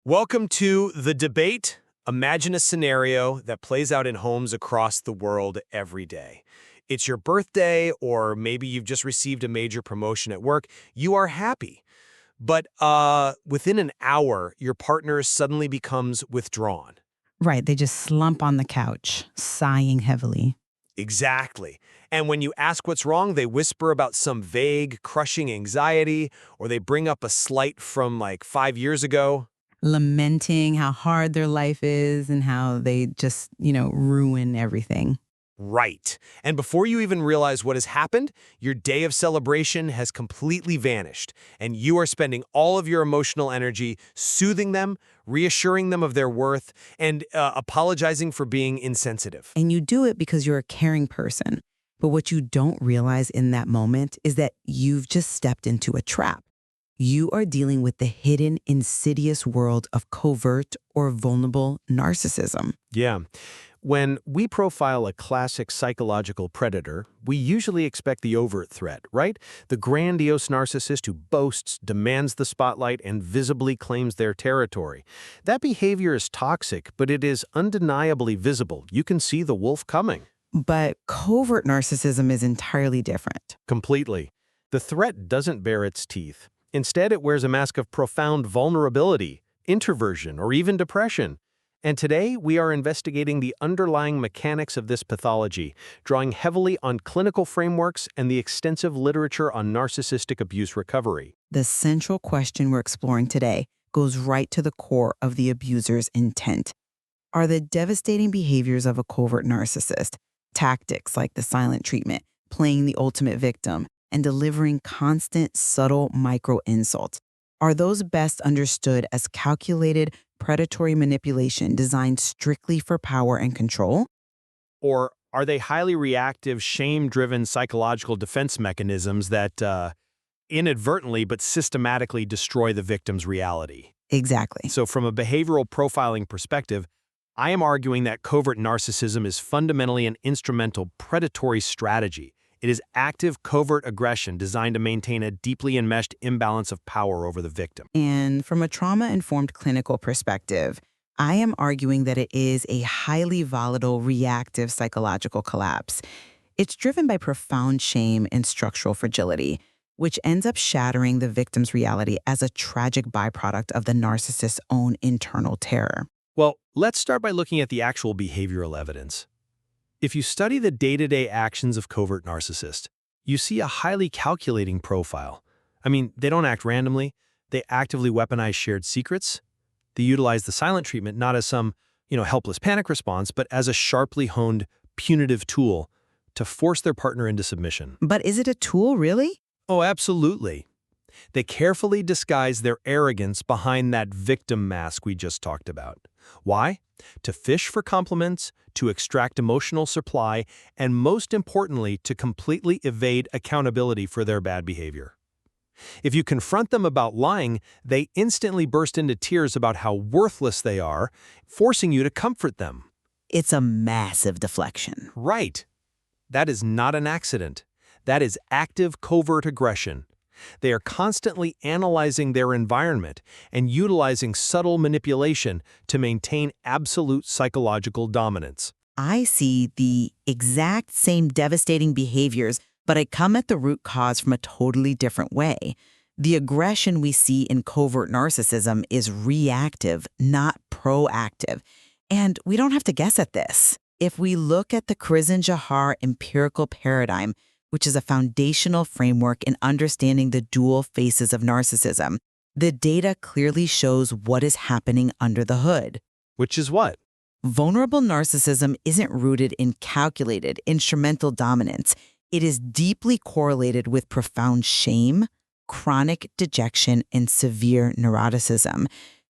Welcome to The Debate. Imagine a scenario that plays out in homes across the world every day. It's your birthday, or maybe you've just received a major promotion at work. You are happy. But within an hour, your partner suddenly becomes withdrawn. Right, they just slump on the couch, sighing heavily. Exactly. And when you ask what's wrong, they whisper about some vague, crushing anxiety, or they bring up a slight from like 5 years ago. Lamenting how hard their life is and how they just, ruin everything. Right. And before you even realize what has happened, your day of celebration has completely vanished, and you are spending all of your emotional energy soothing them, reassuring them of their worth, and apologizing for being insensitive. And you do it because you're a caring person. But what you don't realize in that moment is that you've just stepped into a trap. You are dealing with the hidden, insidious world of covert or vulnerable narcissism. Yeah. When we profile a classic psychological predator, we usually expect the overt threat, right? The grandiose narcissist who boasts, demands the spotlight, and visibly claims their territory. That behavior is toxic, but it is undeniably visible. You can see the wolf coming. But covert narcissism is entirely different. Completely. The threat doesn't bare its teeth. Instead, it wears a mask of profound vulnerability, introversion, or even depression. And today, we are investigating the underlying mechanics of this pathology, drawing heavily on clinical frameworks and the extensive literature on narcissistic abuse recovery. The central question we're exploring today goes right to the core of the abuser's intent. Are the devastating behaviors of a covert narcissist, tactics like the silent treatment, playing the ultimate victim, and delivering constant, subtle micro-insults, are those best understood as calculated, predatory manipulation designed strictly for power and control? Or are they highly reactive, shame-driven psychological defense mechanisms that inadvertently but systematically destroy the victim's reality? Exactly. So from a behavioral profiling perspective, I am arguing that covert narcissism is fundamentally an instrumental predatory strategy. It is active, covert aggression designed to maintain a deeply enmeshed imbalance of power over the victim. And from a trauma-informed clinical perspective, I am arguing that it is a highly volatile, reactive psychological collapse. It's driven by profound shame and structural fragility, which ends up shattering the victim's reality as a tragic byproduct of the narcissist's own internal terror. Well, let's start by looking at the actual behavioral evidence. If you study the day-to-day actions of covert narcissists, you see a highly calculating profile. I mean, they don't act randomly. They actively weaponize shared secrets. They utilize the silent treatment not as some, helpless panic response, but as a sharply honed, punitive tool to force their partner into submission. But is it a tool, really? Oh, absolutely. They carefully disguise their arrogance behind that victim mask we just talked about. Why? To fish for compliments, to extract emotional supply, and most importantly, to completely evade accountability for their bad behavior. If you confront them about lying, they instantly burst into tears about how worthless they are, forcing you to comfort them. It's a massive deflection. Right. That is not an accident. That is active covert aggression. They are constantly analyzing their environment and utilizing subtle manipulation to maintain absolute psychological dominance. I see the exact same devastating behaviors, but I come at the root cause from a totally different way. The aggression we see in covert narcissism is reactive, not proactive. And we don't have to guess at this. If we look at the Krizen-Jahar empirical paradigm, which is a foundational framework in understanding the dual faces of narcissism, the data clearly shows what is happening under the hood. Which is what? Vulnerable narcissism isn't rooted in calculated, instrumental dominance. It is deeply correlated with profound shame, chronic dejection, and severe neuroticism.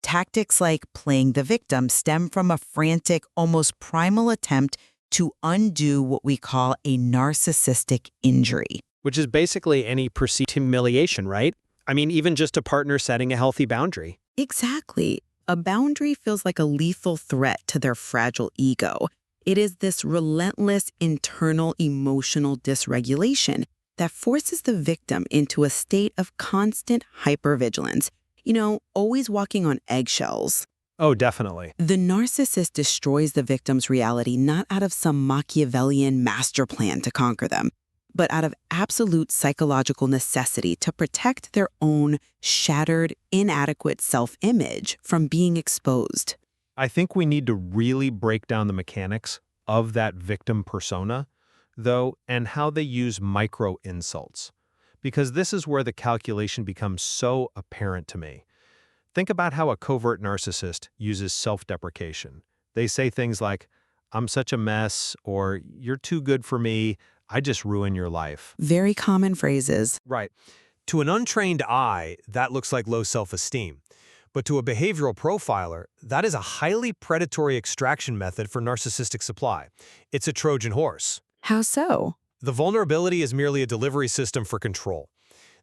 Tactics like playing the victim stem from a frantic, almost primal attempt to undo what we call a narcissistic injury. Which is basically any perceived humiliation, right? I mean, even just a partner setting a healthy boundary. Exactly. A boundary feels like a lethal threat to their fragile ego. It is this relentless internal emotional dysregulation that forces the victim into a state of constant hypervigilance. Always walking on eggshells. Oh, definitely. The narcissist destroys the victim's reality not out of some Machiavellian master plan to conquer them, but out of absolute psychological necessity to protect their own shattered, inadequate self-image from being exposed. I think we need to really break down the mechanics of that victim persona, though, and how they use micro-insults, because this is where the calculation becomes so apparent to me. Think about how a covert narcissist uses self-deprecation. They say things like, "I'm such a mess," or "You're too good for me, I just ruin your life." Very common phrases. Right. To an untrained eye, that looks like low self-esteem. But to a behavioral profiler, that is a highly predatory extraction method for narcissistic supply. It's a Trojan horse. How so? The vulnerability is merely a delivery system for control.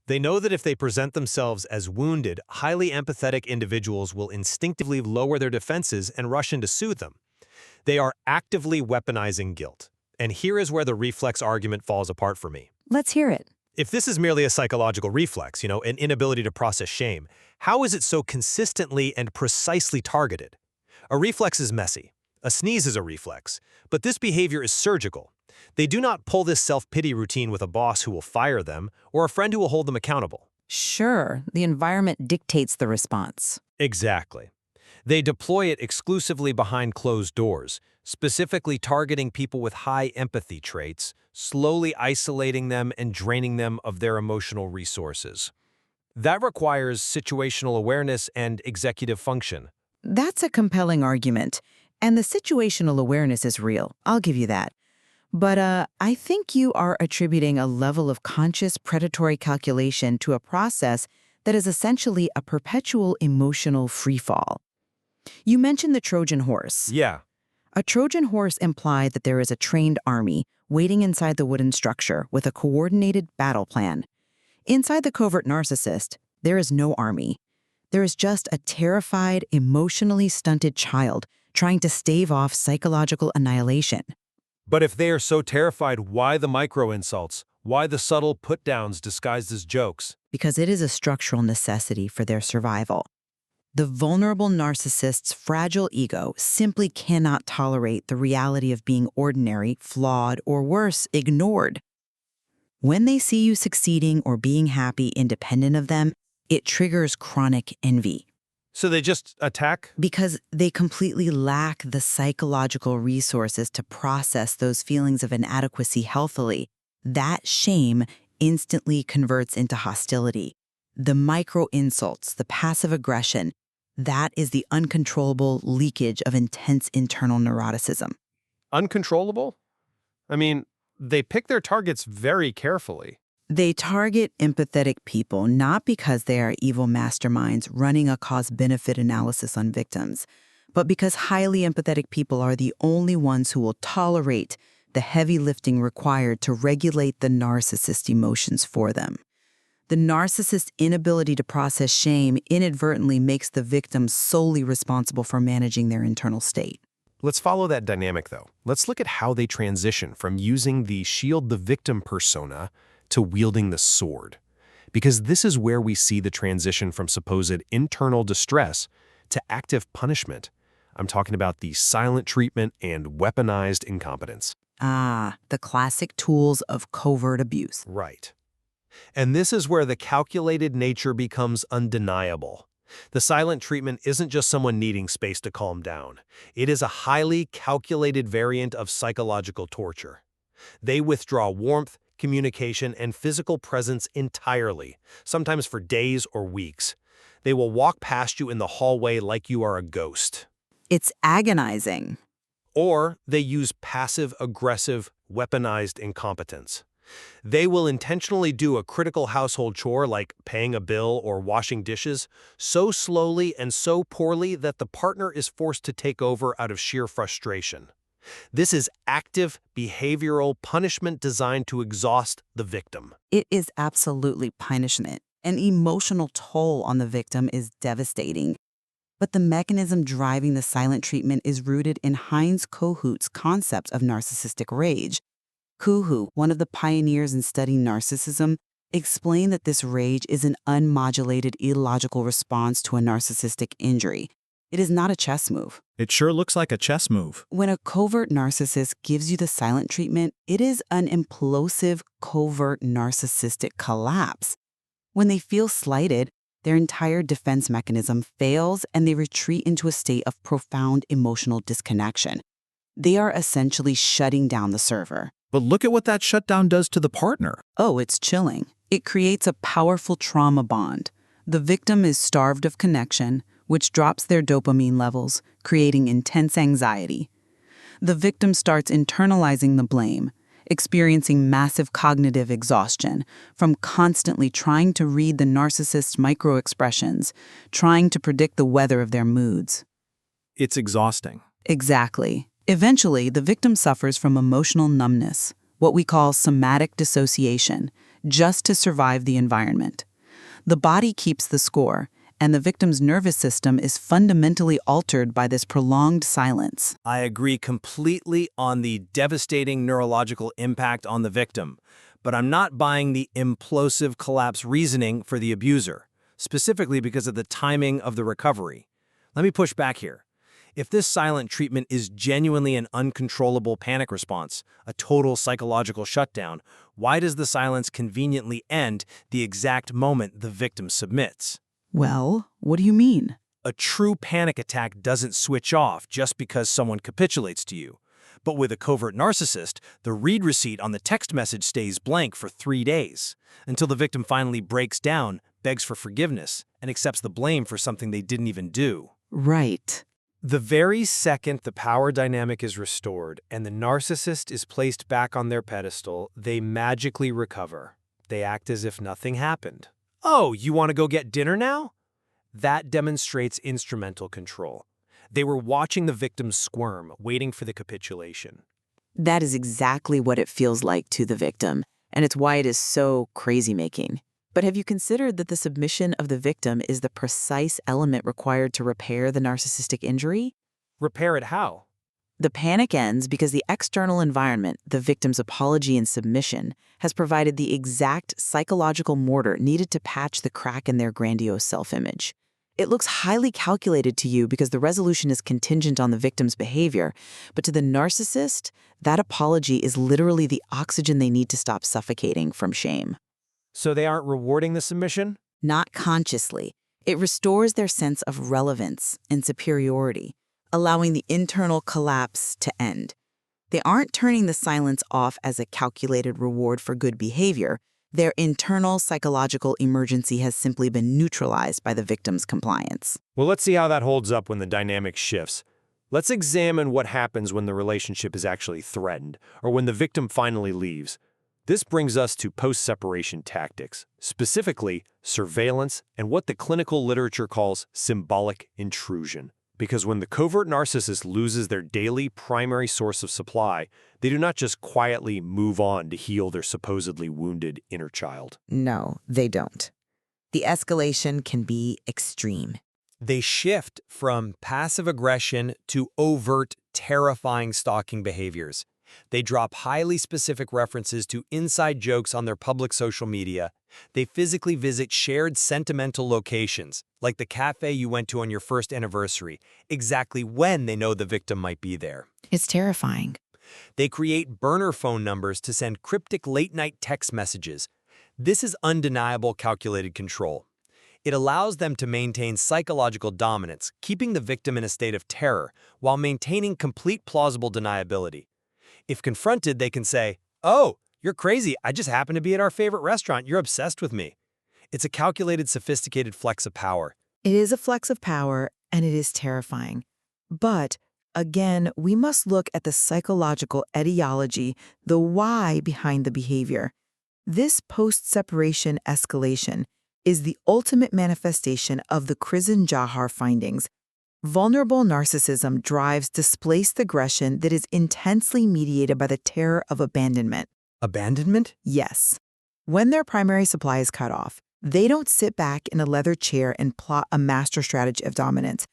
They know that if they present themselves as wounded, highly empathetic individuals will instinctively lower their defenses and rush in to soothe them. They are actively weaponizing guilt. And here is where the reflex argument falls apart for me. Let's hear it. If this is merely a psychological reflex, an inability to process shame, how is it so consistently and precisely targeted? A reflex is messy. A sneeze is a reflex. But this behavior is surgical. They do not pull this self-pity routine with a boss who will fire them or a friend who will hold them accountable. Sure, the environment dictates the response. Exactly. They deploy it exclusively behind closed doors, specifically targeting people with high empathy traits, slowly isolating them and draining them of their emotional resources. That requires situational awareness and executive function. That's a compelling argument. And the situational awareness is real. I'll give you that. But I think you are attributing a level of conscious predatory calculation to a process that is essentially a perpetual emotional freefall. You mentioned the Trojan horse. Yeah. A Trojan horse implied that there is a trained army waiting inside the wooden structure with a coordinated battle plan. Inside the covert narcissist, there is no army. There is just a terrified, emotionally stunted child trying to stave off psychological annihilation. But if they are so terrified, why the micro-insults? Why the subtle put-downs disguised as jokes? Because it is a structural necessity for their survival. The vulnerable narcissist's fragile ego simply cannot tolerate the reality of being ordinary, flawed, or worse, ignored. When they see you succeeding or being happy independent of them, it triggers chronic envy. So they just attack? Because they completely lack the psychological resources to process those feelings of inadequacy healthily. That shame instantly converts into hostility. The micro-insults, the passive aggression, that is the uncontrollable leakage of intense internal neuroticism. Uncontrollable? I mean, they pick their targets very carefully. They target empathetic people not because they are evil masterminds running a cost-benefit analysis on victims, but because highly empathetic people are the only ones who will tolerate the heavy lifting required to regulate the narcissist emotions for them. The narcissist's inability to process shame inadvertently makes the victim solely responsible for managing their internal state. Let's follow that dynamic, though. Let's look at how they transition from using the shield the victim persona to wielding the sword. Because this is where we see the transition from supposed internal distress to active punishment. I'm talking about the silent treatment and weaponized incompetence. Ah, the classic tools of covert abuse. Right. And this is where the calculated nature becomes undeniable. The silent treatment isn't just someone needing space to calm down. It is a highly calculated variant of psychological torture. They withdraw warmth, communication, and physical presence entirely, sometimes for days or weeks. They will walk past you in the hallway like you are a ghost. It's agonizing. Or they use passive-aggressive, weaponized incompetence. They will intentionally do a critical household chore like paying a bill or washing dishes so slowly and so poorly that the partner is forced to take over out of sheer frustration. This is active behavioral punishment designed to exhaust the victim. It is absolutely punishment. An emotional toll on the victim is devastating. But the mechanism driving the silent treatment is rooted in Heinz Kohut's concept of narcissistic rage. Kohut, one of the pioneers in studying narcissism, explain that this rage is an unmodulated, illogical response to a narcissistic injury. It is not a chess move. It sure looks like a chess move. When a covert narcissist gives you the silent treatment, it is an implosive, covert narcissistic collapse. When they feel slighted, their entire defense mechanism fails and they retreat into a state of profound emotional disconnection. They are essentially shutting down the server. But look at what that shutdown does to the partner. Oh, it's chilling. It creates a powerful trauma bond. The victim is starved of connection, which drops their dopamine levels, creating intense anxiety. The victim starts internalizing the blame, experiencing massive cognitive exhaustion from constantly trying to read the narcissist's microexpressions, trying to predict the weather of their moods. It's exhausting. Exactly. Eventually, the victim suffers from emotional numbness, what we call somatic dissociation, just to survive the environment. The body keeps the score, and the victim's nervous system is fundamentally altered by this prolonged silence. I agree completely on the devastating neurological impact on the victim, but I'm not buying the implosive collapse reasoning for the abuser, specifically because of the timing of the recovery. Let me push back here. If this silent treatment is genuinely an uncontrollable panic response, a total psychological shutdown, why does the silence conveniently end the exact moment the victim submits? Well, what do you mean? A true panic attack doesn't switch off just because someone capitulates to you. But with a covert narcissist, the read receipt on the text message stays blank for 3 days, until the victim finally breaks down, begs for forgiveness, and accepts the blame for something they didn't even do. Right. The very second the power dynamic is restored and the narcissist is placed back on their pedestal, they magically recover. They act as if nothing happened. Oh, you want to go get dinner now? That demonstrates instrumental control. They were watching the victim squirm, waiting for the capitulation. That is exactly what it feels like to the victim, and it's why it is so crazy-making. But have you considered that the submission of the victim is the precise element required to repair the narcissistic injury? Repair it how? The panic ends because the external environment, the victim's apology and submission, has provided the exact psychological mortar needed to patch the crack in their grandiose self-image. It looks highly calculated to you because the resolution is contingent on the victim's behavior, but to the narcissist, that apology is literally the oxygen they need to stop suffocating from shame. So they aren't rewarding the submission? Not consciously. It restores their sense of relevance and superiority, allowing the internal collapse to end. They aren't turning the silence off as a calculated reward for good behavior. Their internal psychological emergency has simply been neutralized by the victim's compliance. Well, let's see how that holds up when the dynamic shifts. Let's examine what happens when the relationship is actually threatened, or when the victim finally leaves. This brings us to post-separation tactics, specifically surveillance and what the clinical literature calls symbolic intrusion. Because when the covert narcissist loses their daily primary source of supply, they do not just quietly move on to heal their supposedly wounded inner child. No, they don't. The escalation can be extreme. They shift from passive aggression to overt, terrifying stalking behaviors. They drop highly specific references to inside jokes on their public social media. They physically visit shared sentimental locations, like the cafe you went to on your first anniversary, exactly when they know the victim might be there. It's terrifying. They create burner phone numbers to send cryptic late-night text messages. This is undeniable calculated control. It allows them to maintain psychological dominance, keeping the victim in a state of terror, while maintaining complete plausible deniability. If confronted, they can say, "Oh, you're crazy. I just happened to be at our favorite restaurant. You're obsessed with me." It's a calculated, sophisticated flex of power. It is a flex of power, and it is terrifying. But, again, we must look at the psychological etiology, the why behind the behavior. This post-separation escalation is the ultimate manifestation of the Krizen-Jahar findings. Vulnerable narcissism drives displaced aggression that is intensely mediated by the terror of abandonment. Abandonment? Yes. When their primary supply is cut off, they don't sit back in a leather chair and plot a master strategy of dominance.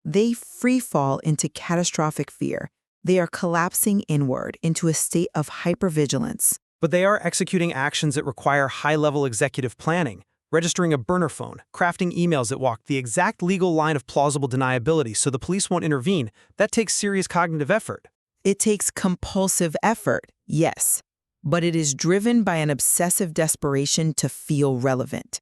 They free fall into catastrophic fear. They are collapsing inward into a state of hypervigilance. But they are executing actions that require high-level executive planning, registering a burner phone, crafting emails that walk the exact legal line of plausible deniability so the police won't intervene. That takes serious cognitive effort. It takes compulsive effort, yes, but it is driven by an obsessive desperation to feel relevant.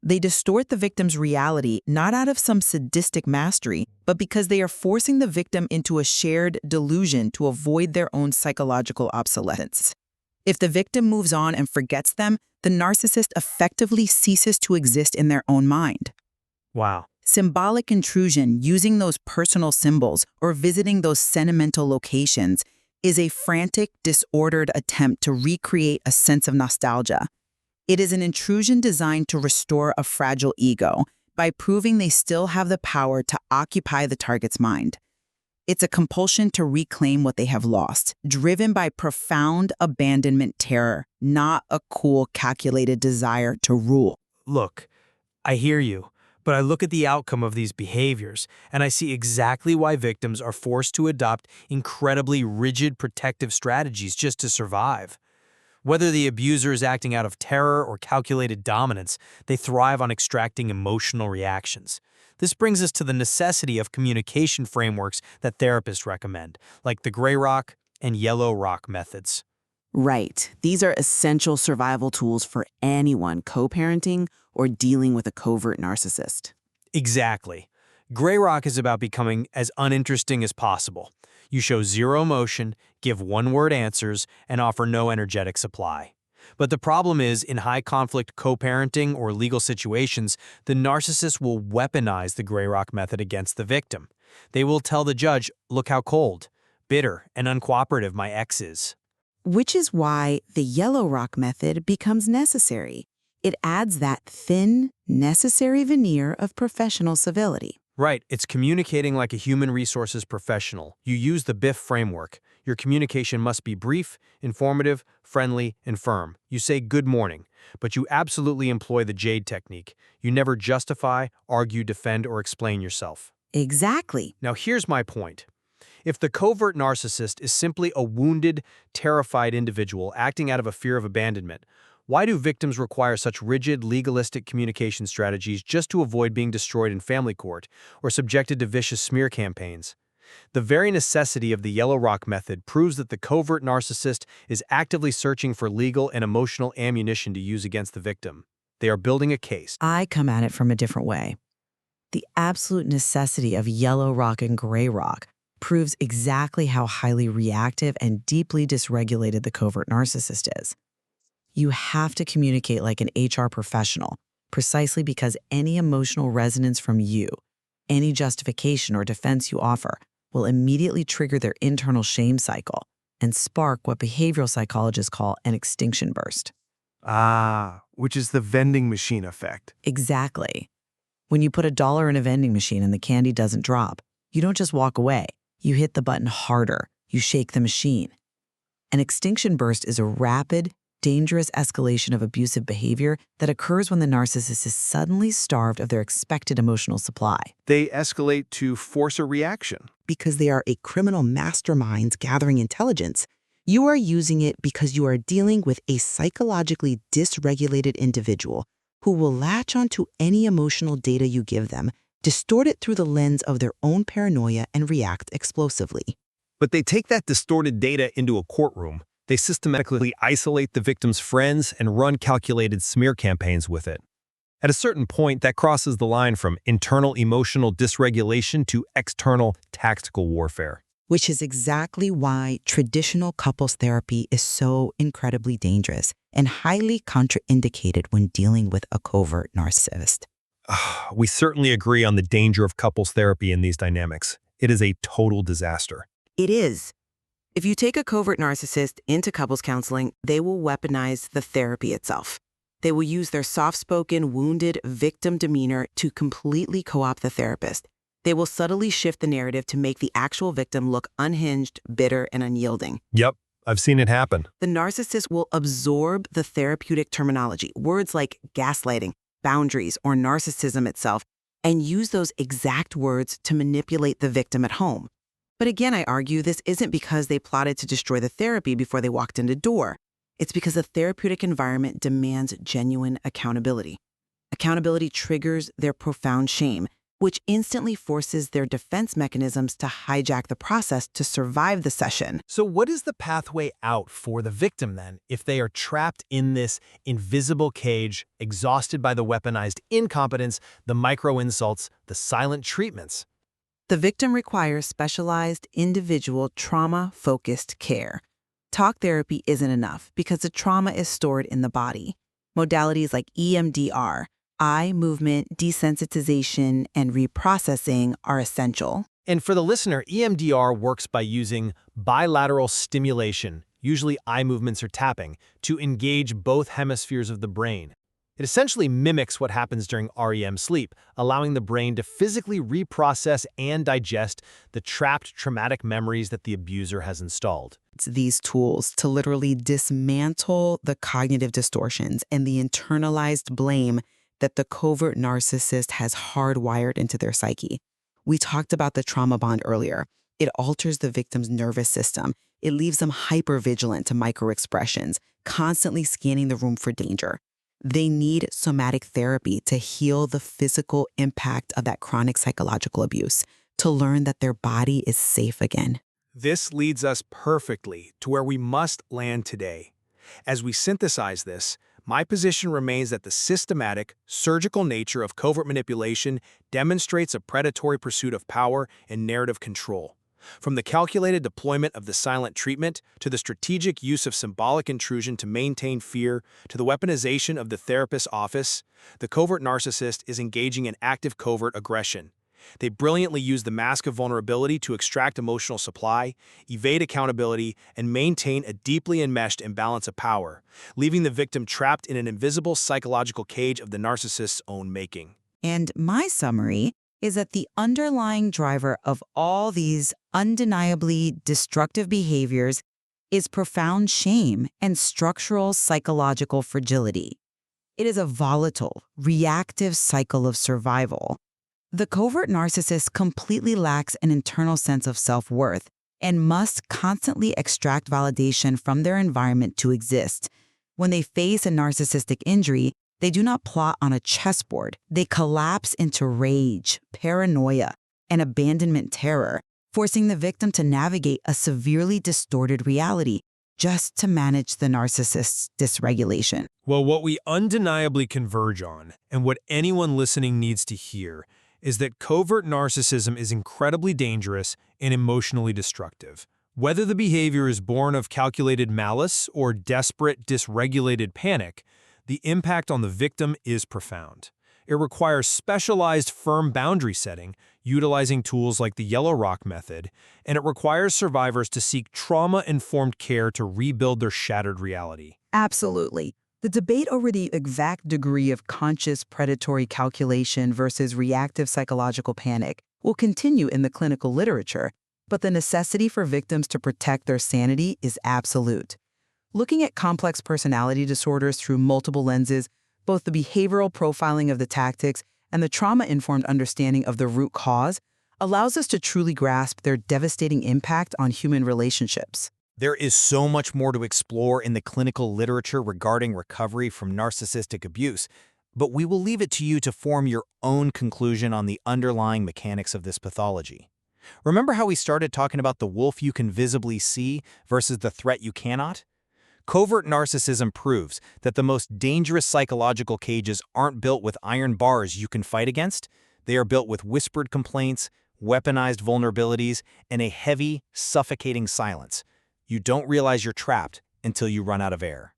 They distort the victim's reality not out of some sadistic mastery, but because they are forcing the victim into a shared delusion to avoid their own psychological obsolescence. If the victim moves on and forgets them, the narcissist effectively ceases to exist in their own mind. Wow. Symbolic intrusion, using those personal symbols or visiting those sentimental locations, is a frantic, disordered attempt to recreate a sense of nostalgia. It is an intrusion designed to restore a fragile ego by proving they still have the power to occupy the target's mind. It's a compulsion to reclaim what they have lost, driven by profound abandonment terror, not a cool, calculated desire to rule. Look, I hear you, but I look at the outcome of these behaviors, and I see exactly why victims are forced to adopt incredibly rigid protective strategies just to survive. Whether the abuser is acting out of terror or calculated dominance, they thrive on extracting emotional reactions. This brings us to the necessity of communication frameworks that therapists recommend, like the gray rock and yellow rock methods. Right. These are essential survival tools for anyone co-parenting or dealing with a covert narcissist. Exactly. Gray rock is about becoming as uninteresting as possible. You show zero emotion, give one-word answers, and offer no energetic supply. But the problem is, in high-conflict co-parenting or legal situations, the narcissist will weaponize the gray rock method against the victim. They will tell the judge, "Look how cold, bitter, and uncooperative my ex is." Which is why the yellow rock method becomes necessary. It adds that thin, necessary veneer of professional civility. Right, it's communicating like a human resources professional. You use the BIF framework. Your communication must be brief, informative, friendly, and firm. You say good morning, but you absolutely employ the JADE technique. You never justify, argue, defend, or explain yourself. Exactly. Now here's my point. If the covert narcissist is simply a wounded, terrified individual acting out of a fear of abandonment, why do victims require such rigid, legalistic communication strategies just to avoid being destroyed in family court or subjected to vicious smear campaigns? The very necessity of the yellow rock method proves that the covert narcissist is actively searching for legal and emotional ammunition to use against the victim. They are building a case. I come at it from a different way. The absolute necessity of yellow rock and gray rock proves exactly how highly reactive and deeply dysregulated the covert narcissist is. You have to communicate like an HR professional, precisely because any emotional resonance from you, any justification or defense you offer, will immediately trigger their internal shame cycle and spark what behavioral psychologists call an extinction burst. Ah, which is the vending machine effect. Exactly. When you put $1 in a vending machine and the candy doesn't drop, you don't just walk away. You hit the button harder. You shake the machine. An extinction burst is a rapid, dangerous escalation of abusive behavior that occurs when the narcissist is suddenly starved of their expected emotional supply. They escalate to force a reaction. Because they are a criminal masterminds gathering intelligence. You are using it because you are dealing with a psychologically dysregulated individual who will latch onto any emotional data you give them, distort it through the lens of their own paranoia, and react explosively. But they take that distorted data into a courtroom. They systematically isolate the victim's friends and run calculated smear campaigns with it. At a certain point, that crosses the line from internal emotional dysregulation to external tactical warfare. Which is exactly why traditional couples therapy is so incredibly dangerous and highly contraindicated when dealing with a covert narcissist. We certainly agree on the danger of couples therapy in these dynamics. It is a total disaster. It is. If you take a covert narcissist into couples counseling, they will weaponize the therapy itself. They will use their soft-spoken, wounded victim demeanor to completely co-opt the therapist. They will subtly shift the narrative to make the actual victim look unhinged, bitter, and unyielding. Yep, I've seen it happen. The narcissist will absorb the therapeutic terminology, words like gaslighting, boundaries, or narcissism itself, and use those exact words to manipulate the victim at home. But again, I argue this isn't because they plotted to destroy the therapy before they walked in the door. It's because the therapeutic environment demands genuine accountability. Accountability triggers their profound shame, which instantly forces their defense mechanisms to hijack the process to survive the session. So what is the pathway out for the victim then, if they are trapped in this invisible cage, exhausted by the weaponized incompetence, the micro-insults, the silent treatments? The victim requires specialized, individual, trauma-focused care. Talk therapy isn't enough because the trauma is stored in the body. Modalities like EMDR, eye movement desensitization, and reprocessing are essential. And for the listener, EMDR works by using bilateral stimulation, usually eye movements or tapping, to engage both hemispheres of the brain. It essentially mimics what happens during REM sleep, allowing the brain to physically reprocess and digest the trapped traumatic memories that the abuser has installed. It's these tools to literally dismantle the cognitive distortions and the internalized blame that the covert narcissist has hardwired into their psyche. We talked about the trauma bond earlier. It alters the victim's nervous system. It leaves them hypervigilant to microexpressions, constantly scanning the room for danger. They need somatic therapy to heal the physical impact of that chronic psychological abuse, to learn that their body is safe again. This leads us perfectly to where we must land today. As we synthesize this, my position remains that the systematic, surgical nature of covert manipulation demonstrates a predatory pursuit of power and narrative control. From the calculated deployment of the silent treatment to the strategic use of symbolic intrusion to maintain fear to the weaponization of the therapist's office, the covert narcissist is engaging in active covert aggression. They brilliantly use the mask of vulnerability to extract emotional supply, evade accountability, and maintain a deeply enmeshed imbalance of power, leaving the victim trapped in an invisible psychological cage of the narcissist's own making. And my summary is that the underlying driver of all these undeniably destructive behaviors is profound shame and structural psychological fragility. It is a volatile, reactive cycle of survival. The covert narcissist completely lacks an internal sense of self-worth and must constantly extract validation from their environment to exist. When they face a narcissistic injury, they do not plot on a chessboard. They collapse into rage, paranoia, and abandonment terror, forcing the victim to navigate a severely distorted reality just to manage the narcissist's dysregulation. Well, what we undeniably converge on, and what anyone listening needs to hear, is that covert narcissism is incredibly dangerous and emotionally destructive. Whether the behavior is born of calculated malice or desperate, dysregulated panic, the impact on the victim is profound. It requires specialized, firm boundary setting, utilizing tools like the Yellow Rock method, and it requires survivors to seek trauma-informed care to rebuild their shattered reality. Absolutely. The debate over the exact degree of conscious predatory calculation versus reactive psychological panic will continue in the clinical literature, but the necessity for victims to protect their sanity is absolute. Looking at complex personality disorders through multiple lenses, both the behavioral profiling of the tactics and the trauma-informed understanding of the root cause allows us to truly grasp their devastating impact on human relationships. There is so much more to explore in the clinical literature regarding recovery from narcissistic abuse, but we will leave it to you to form your own conclusion on the underlying mechanics of this pathology. Remember how we started talking about the wolf you can visibly see versus the threat you cannot? Covert narcissism proves that the most dangerous psychological cages aren't built with iron bars you can fight against. They are built with whispered complaints, weaponized vulnerabilities, and a heavy, suffocating silence. You don't realize you're trapped until you run out of air.